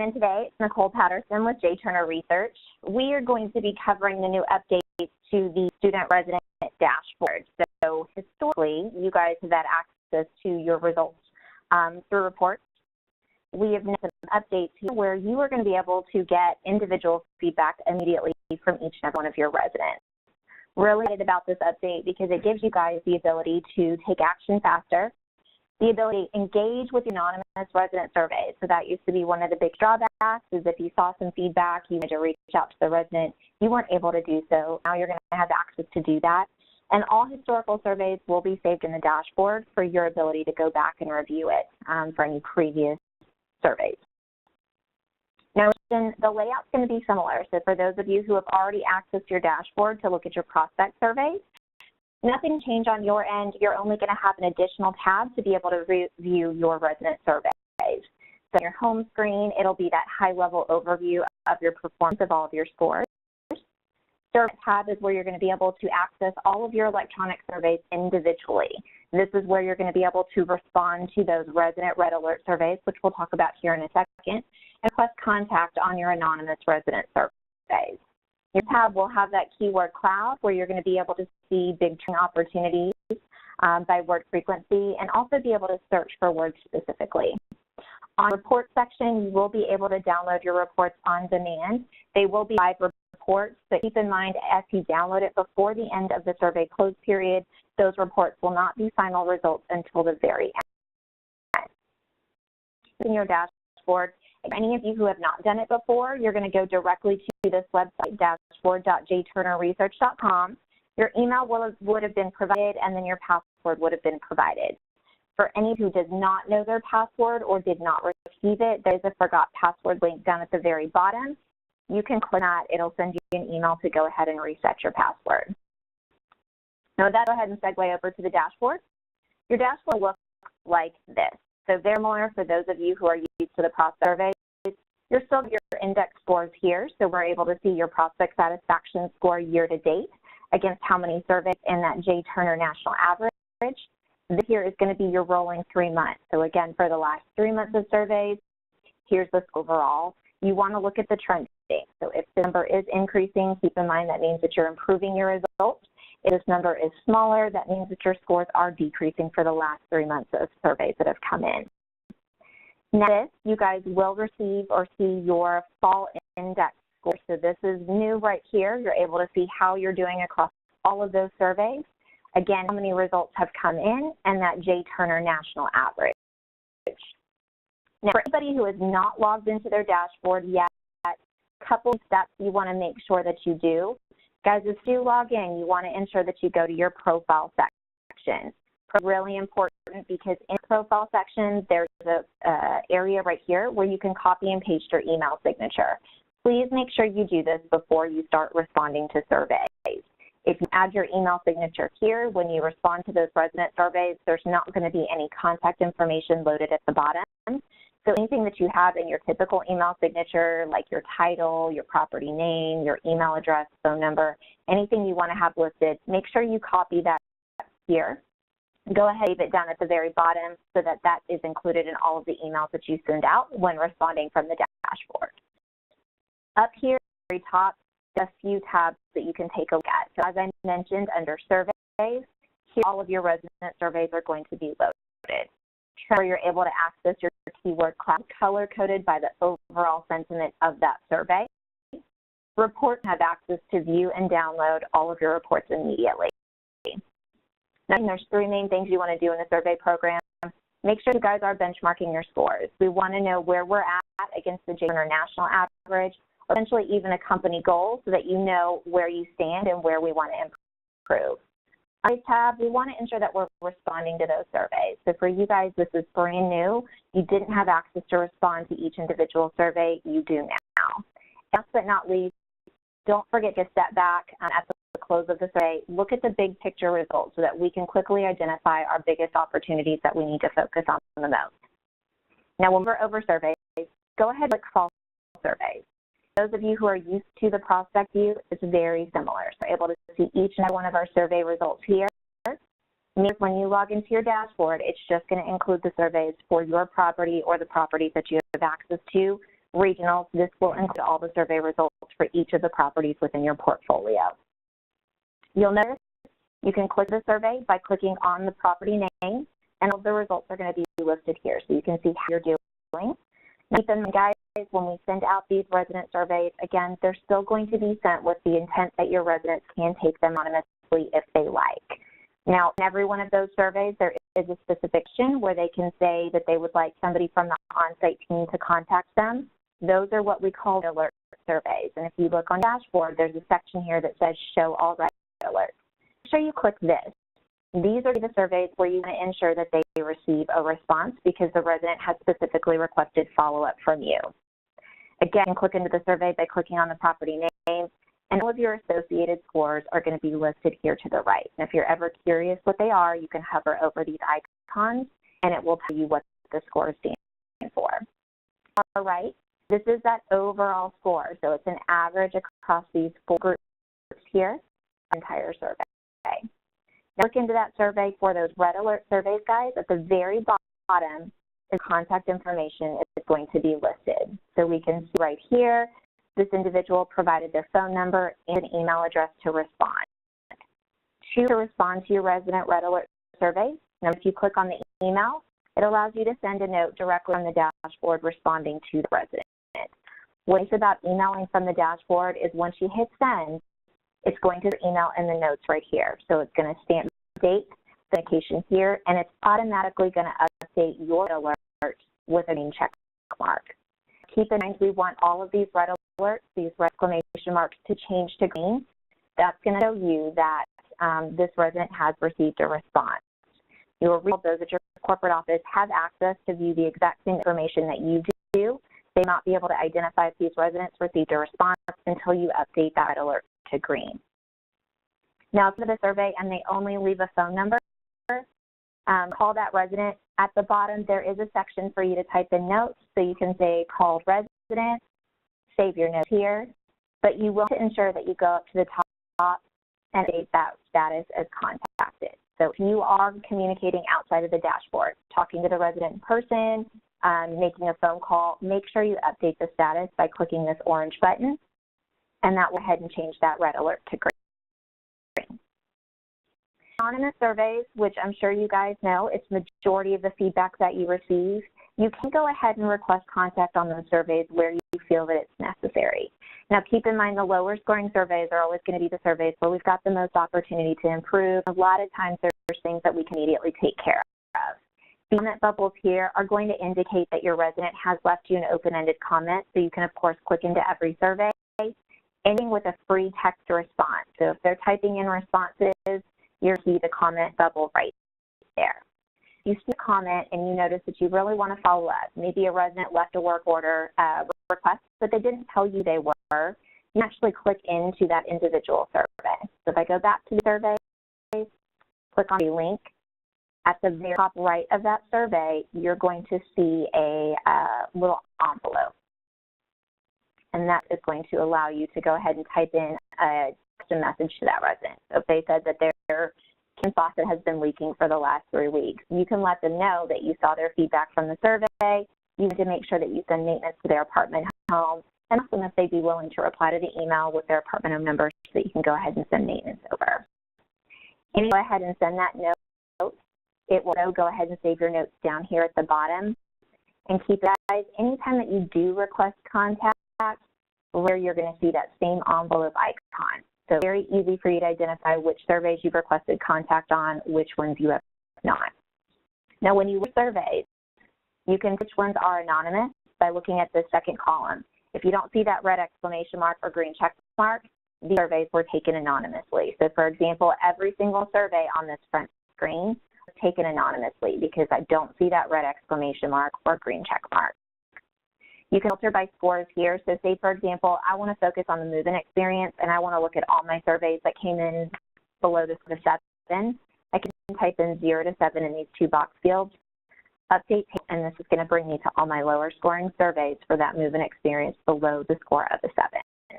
And today, it's Nicole Patterson with J. Turner Research. We are going to be covering the new updates to the student resident dashboard. So historically, you guys have had access to your results through reports. We have made some updates here where you are going to be able to get individual feedback immediately from each and every one of your residents. Really excited about this update because it gives you guys the ability to take action faster, the ability to engage with anonymous resident surveys. So that used to be one of the big drawbacks, is if you saw some feedback, you had to reach out to the resident, you weren't able to do so. Now you're going to have access to do that. And all historical surveys will be saved in the dashboard for your ability to go back and review it for any previous surveys. Now, the layout's going to be similar. So for those of you who have already accessed your dashboard to look at your prospect surveys, nothing changed on your end. You're only going to have an additional tab to be able to review your resident surveys. So on your home screen, it'll be that high-level overview of your performance of all of your scores. Survey tab is where you're going to be able to access all of your electronic surveys individually. This is where you're going to be able to respond to those resident red alert surveys, which we'll talk about here in a second, and request contact on your anonymous resident surveys. Your tab will have that keyword cloud where you're going to be able to see big opportunities by word frequency and also be able to search for words specifically. On the report section, you will be able to download your reports on demand. They will be live reports, but keep in mind if you download it before the end of the survey close period, those reports will not be final results until the very end. In your dashboard, if any of you who have not done it before, you're going to go directly to this website, dashboard.jturnerresearch.com. Your email would have been provided, and then your password would have been provided. For any who does not know their password or did not receive it, there's a forgot password link down at the very bottom. You can click that. It'll send you an email to go ahead and reset your password. Now, that'll go ahead and segue over to the dashboard. Your dashboard looks like this. So very similar for those of you who are used to the prospect surveys. You're still your index scores here, so we're able to see your prospect satisfaction score year to date against how many surveys in that J. Turner national average. This here is going to be your rolling 3 months. So again, for the last 3 months of surveys, here's this overall. You want to look at the trend date. So if the number is increasing, keep in mind that means that you're improving your results. If this number is smaller, that means that your scores are decreasing for the last 3 months of surveys that have come in. Next, you guys will receive or see your fall index score. So this is new right here. You're able to see how you're doing across all of those surveys. Again, how many results have come in and that J. Turner national average. Now, for anybody who has not logged into their dashboard yet, a couple of steps you want to make sure that you do. Guys, if you log in, you want to ensure that you go to your profile section. Really important because in the profile section, there's a area right here where you can copy and paste your email signature. Please make sure you do this before you start responding to surveys. If you add your email signature here, when you respond to those resident surveys, there's not going to be any contact information loaded at the bottom. So anything that you have in your typical email signature, like your title, your property name, your email address, phone number, anything you want to have listed, make sure you copy that here. Go ahead and leave it down at the very bottom so that that is included in all of the emails that you send out when responding from the dashboard. Up here at the very top, a few tabs that you can take a look at. So as I mentioned, under surveys, here all of your resident surveys are going to be loaded. Where you're able to access your keyword cloud color-coded by the overall sentiment of that survey. Reports have access to view and download all of your reports immediately. Now, there's 3 main things you want to do in the survey program. Make sure you guys are benchmarking your scores. We want to know where we're at against the J. Turner national average, or essentially even a company goal so that you know where you stand and where we want to improve. On this tab, we want to ensure that we're responding to those surveys. So for you guys, this is brand new. You didn't have access to respond to each individual survey. You do now. Last but not least, don't forget to step back at the close of the survey. Look at the big picture results so that we can quickly identify our biggest opportunities that we need to focus on the most. Now, when we're over surveys, go ahead and click Fall Surveys. Those of you who are used to the prospect view, it's very similar. So you're able to see each and every one of our survey results here. When you log into your dashboard, it's just going to include the surveys for your property or the properties that you have access to regional. This will include all the survey results for each of the properties within your portfolio. You'll notice you can click the survey by clicking on the property name, and all the results are going to be listed here, so you can see how you're doing. Now, keep in mind, guys, when we send out these resident surveys, again, they're still going to be sent with the intent that your residents can take them anonymously if they like. Now, in every one of those surveys, there is a specific section where they can say that they would like somebody from the on-site team to contact them. Those are what we call alert surveys. And if you look on the dashboard, there's a section here that says show all red alerts. Make sure you click this. These are the surveys where you want to ensure that they receive a response because the resident has specifically requested follow-up from you. Again, click into the survey by clicking on the property name, and all of your associated scores are going to be listed here to the right. And if you're ever curious what they are, you can hover over these icons, and it will tell you what the score stands for. All right, this is that overall score. So it's an average across these 4 groups here, entire survey. Now look into that survey for those red alert surveys, guys. At the very bottom is contact information is going to be listed. So we can see right here, this individual provided their phone number and an email address to respond. To respond to your resident red alert survey, now if you click on the email, it allows you to send a note directly on the dashboard responding to the resident. What's nice about emailing from the dashboard is once you hit send, it's going to email in the notes right here. So it's going to stamp date, authentication here, and it's automatically going to update your alert with a green check mark. Keep in mind, we want all of these red alerts, these red exclamation marks, to change to green. That's going to show you that this resident has received a response. Your those at your corporate office have access to view the exact same information that you do. They may not be able to identify if these residents received a response until you update that red alert to green. Now, for the survey and they only leave a phone number, call that resident. At the bottom, there is a section for you to type in notes, so you can say call resident, save your notes here, but you will ensure that you go up to the top and update that status as contacted. So if you are communicating outside of the dashboard, talking to the resident in person, making a phone call, make sure you update the status by clicking this orange button, and that will go ahead and change that red alert to green. Anonymous surveys, which I'm sure you guys know, it's majority of the feedback that you receive. You can go ahead and request contact on those surveys where you feel that it's necessary. Now, keep in mind the lower scoring surveys are always going to be the surveys where we've got the most opportunity to improve. A lot of times there's things that we can immediately take care of. The comment bubbles here are going to indicate that your resident has left you an open-ended comment, so you can, of course, click into every survey, ending with a free text response. So if they're typing in responses, you'll see the comment bubble right there. You see a comment and you notice that you really want to follow up. Maybe a resident left a work order request, but they didn't tell you they were. You actually click into that individual survey. So if I go back to the survey, click on the link. At the very top right of that survey, you're going to see a little envelope. And that is going to allow you to go ahead and type in a message to that resident. So if they said that their kitchen faucet has been leaking for the last 3 weeks, you can let them know that you saw their feedback from the survey. You need to make sure that you send maintenance to their apartment home, and ask them if they'd be willing to reply to the email with their apartment home number so that you can go ahead and send maintenance over. And you go ahead and send that note. It will go ahead and save your notes down here at the bottom. And keep that, guys, anytime that you do request contact, where you're going to see that same envelope icon. So very easy for you to identify which surveys you've requested contact on, which ones you have not. Now, when you survey, you can which ones are anonymous by looking at the second column. If you don't see that red exclamation mark or green check mark, the surveys were taken anonymously. So, for example, every single survey on this front screen was taken anonymously because I don't see that red exclamation mark or green check mark. You can filter by scores here. So say, for example, I want to focus on the move-in experience and I want to look at all my surveys that came in below the 7. I can type in 0 to 7 in these 2 box fields, update, and this is going to bring me to all my lower scoring surveys for that move-in experience below the score of a 7. So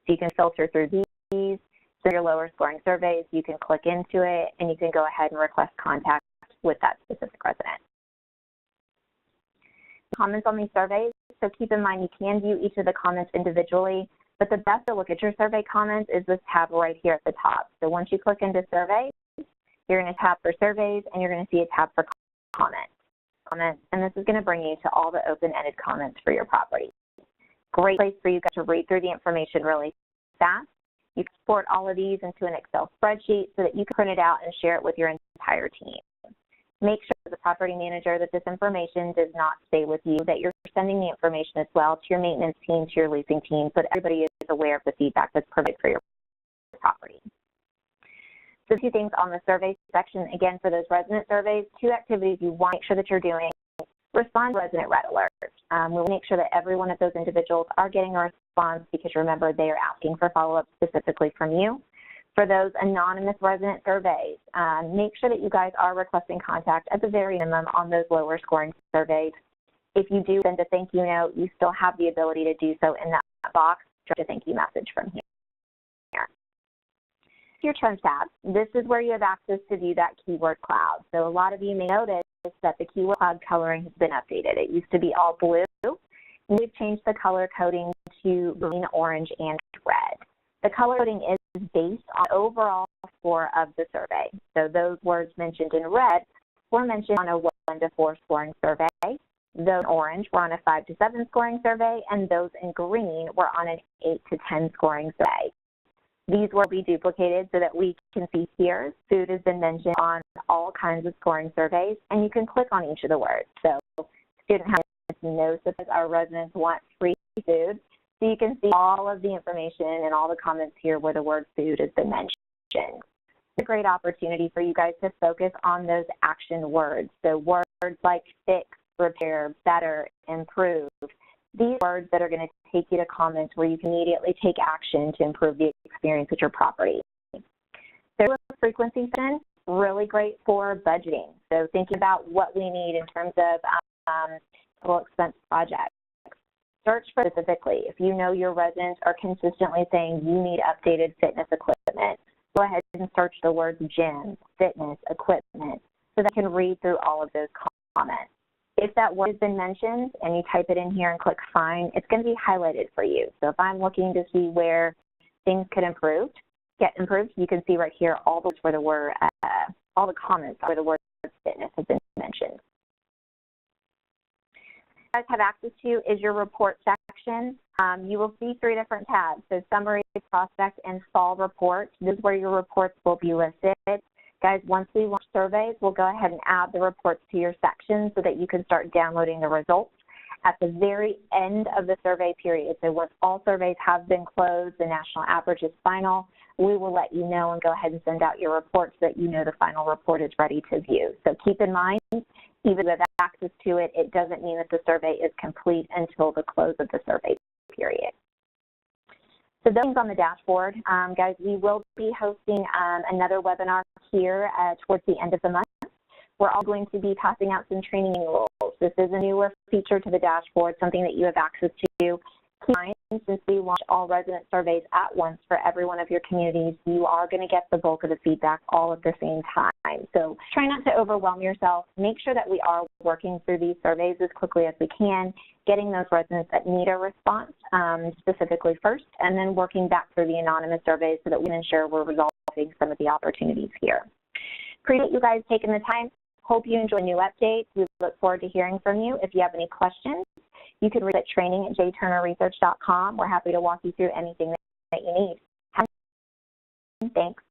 you can filter through these. So your lower scoring surveys, you can click into it and you can go ahead and request contact with that specific resident. Comments on these surveys, so keep in mind you can view each of the comments individually, but the best to look at your survey comments is this tab right here at the top. So once you click into surveys, you're going to tap for surveys, and you're going to see a tab for comments, and this is going to bring you to all the open-ended comments for your property. Great place for you guys to read through the information really fast. You can export all of these into an Excel spreadsheet so that you can print it out and share it with your entire team. Make sure as a property manager that this information does not stay with you, that you're sending the information as well to your maintenance team, to your leasing team, so that everybody is aware of the feedback that's provided for your property. So a few things on the survey section. Again, for those resident surveys, 2 activities you want to make sure that you're doing. Respond to resident red alerts. We'll make sure that every one of those individuals are getting a response, because remember, they are asking for follow-up specifically from you. For those anonymous resident surveys, make sure that you guys are requesting contact at the very minimum on those lower scoring surveys. If you do send a thank you note, you still have the ability to do so in that box. Just a thank you message from here. Your trend tab. This is where you have access to view that keyword cloud. So a lot of you may notice that the keyword cloud coloring has been updated. It used to be all blue. We've changed the color coding to green, orange, and red. The color coding is based on the overall score of the survey. So those words mentioned in red were mentioned on a 1 to 4 scoring survey. Those in orange were on a 5 to 7 scoring survey, and those in green were on an 8 to 10 scoring survey. These will be duplicated so that we can see here food has been mentioned on all kinds of scoring surveys, and you can click on each of the words. So student knows that our residents want free food. So you can see all of the information and all the comments here where the word food has been mentioned. It's a great opportunity for you guys to focus on those action words. So words like fix, repair, better, improve. These words that are going to take you to comments where you can immediately take action to improve the experience at your property. So frequency spend, really great for budgeting. So thinking about what we need in terms of total expense projects. Search for specifically. If you know your residents are consistently saying you need updated fitness equipment, go ahead and search the words gym, fitness, equipment, so that you can read through all of those comments. If that word has been mentioned and you type it in here and click find, it's going to be highlighted for you. So if I'm looking to see where things could get improved, you can see right here all the where the word, all the comments where the word fitness has been mentioned. What you guys have access to is your report section. You will see 3 different tabs. So summary, prospect, and fall report. This is where your reports will be listed. Guys, once we launch surveys, we'll go ahead and add the reports to your section so that you can start downloading the results at the very end of the survey period. So once all surveys have been closed, the national average is final, we will let you know and go ahead and send out your report so that you know the final report is ready to view. So keep in mind, even with access to it, it doesn't mean that the survey is complete until the close of the survey period. So those on the dashboard, guys, we will be hosting another webinar here towards the end of the month. We're all going to be passing out some training rules. This is a newer feature to the dashboard, something that you have access to. Keep in mind, since we launch all resident surveys at once for every one of your communities, you are going to get the bulk of the feedback all at the same time. So try not to overwhelm yourself. Make sure that we are working through these surveys as quickly as we can, getting those residents that need a response specifically first, and then working back through the anonymous surveys so that we can ensure we're resolving some of the opportunities here. Appreciate you guys taking the time. Hope you enjoy new updates. We look forward to hearing from you. If you have any questions, you can reach at training@jturnerresearch.com. We're happy to walk you through anything that you need. Thanks.